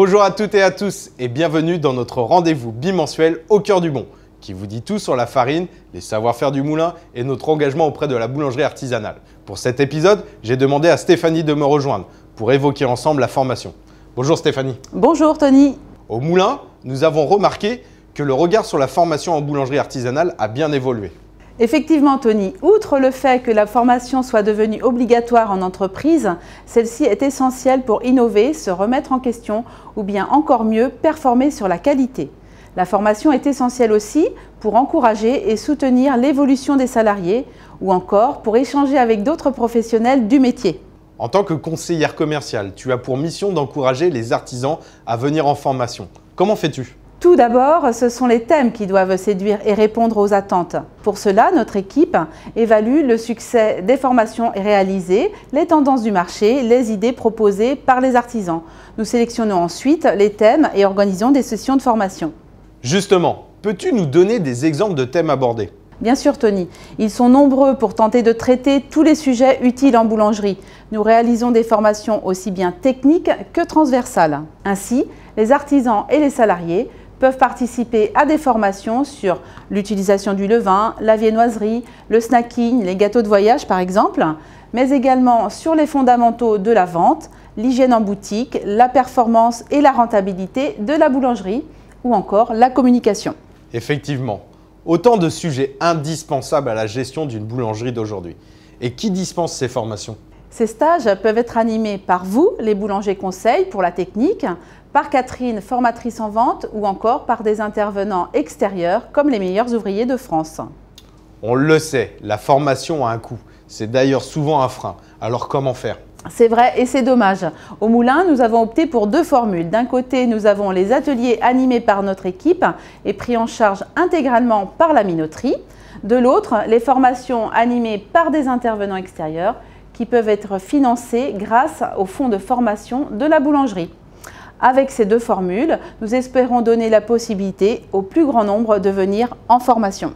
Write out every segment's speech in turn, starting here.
Bonjour à toutes et à tous et bienvenue dans notre rendez-vous bimensuel au cœur du bon, qui vous dit tout sur la farine, les savoir-faire du moulin et notre engagement auprès de la boulangerie artisanale. Pour cet épisode, j'ai demandé à Stéphanie de me rejoindre pour évoquer ensemble la formation. Bonjour Stéphanie. Bonjour Tony. Au moulin, nous avons remarqué que le regard sur la formation en boulangerie artisanale a bien évolué. Effectivement Tony, outre le fait que la formation soit devenue obligatoire en entreprise, celle-ci est essentielle pour innover, se remettre en question ou bien encore mieux, performer sur la qualité. La formation est essentielle aussi pour encourager et soutenir l'évolution des salariés ou encore pour échanger avec d'autres professionnels du métier. En tant que conseillère commerciale, tu as pour mission d'encourager les artisans à venir en formation. Comment fais-tu ? Tout d'abord, ce sont les thèmes qui doivent séduire et répondre aux attentes. Pour cela, notre équipe évalue le succès des formations réalisées, les tendances du marché, les idées proposées par les artisans. Nous sélectionnons ensuite les thèmes et organisons des sessions de formation. Justement, peux-tu nous donner des exemples de thèmes abordés ? Bien sûr Tony, ils sont nombreux pour tenter de traiter tous les sujets utiles en boulangerie. Nous réalisons des formations aussi bien techniques que transversales. Ainsi, les artisans et les salariés peuvent participer à des formations sur l'utilisation du levain, la viennoiserie, le snacking, les gâteaux de voyage par exemple, mais également sur les fondamentaux de la vente, l'hygiène en boutique, la performance et la rentabilité de la boulangerie ou encore la communication. Effectivement, autant de sujets indispensables à la gestion d'une boulangerie d'aujourd'hui. Et qui dispense ces formations ? Ces stages peuvent être animés par vous, les boulangers conseils pour la technique, par Catherine, formatrice en vente, ou encore par des intervenants extérieurs comme les meilleurs ouvriers de France. On le sait, la formation a un coût. C'est d'ailleurs souvent un frein. Alors comment faire ? C'est vrai et c'est dommage. Au Moulin, nous avons opté pour deux formules. D'un côté, nous avons les ateliers animés par notre équipe et pris en charge intégralement par la minoterie. De l'autre, les formations animées par des intervenants extérieurs qui peuvent être financées grâce au fonds de formation de la boulangerie. Avec ces deux formules, nous espérons donner la possibilité au plus grand nombre de venir en formation.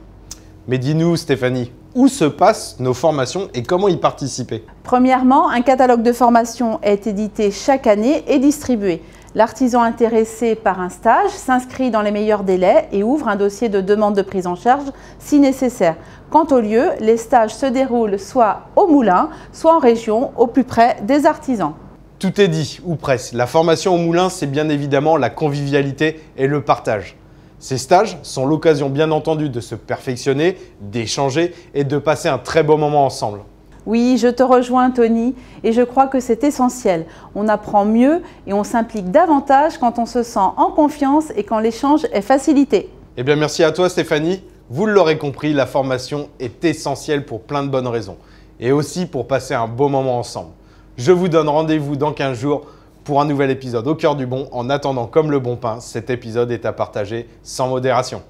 Mais dis-nous Stéphanie, où se passent nos formations et comment y participer ? Premièrement, un catalogue de formation est édité chaque année et distribué. L'artisan intéressé par un stage s'inscrit dans les meilleurs délais et ouvre un dossier de demande de prise en charge si nécessaire. Quant au lieu, les stages se déroulent soit au moulin, soit en région, au plus près des artisans. Tout est dit, ou presque. La formation au moulin, c'est bien évidemment la convivialité et le partage. Ces stages sont l'occasion bien entendu de se perfectionner, d'échanger et de passer un très beau moment ensemble. Oui, je te rejoins Tony et je crois que c'est essentiel. On apprend mieux et on s'implique davantage quand on se sent en confiance et quand l'échange est facilité. Eh bien merci à toi Stéphanie. Vous l'aurez compris, la formation est essentielle pour plein de bonnes raisons et aussi pour passer un beau moment ensemble. Je vous donne rendez-vous dans 15 jours pour un nouvel épisode au cœur du bon. En attendant, comme le bon pain, cet épisode est à partager sans modération.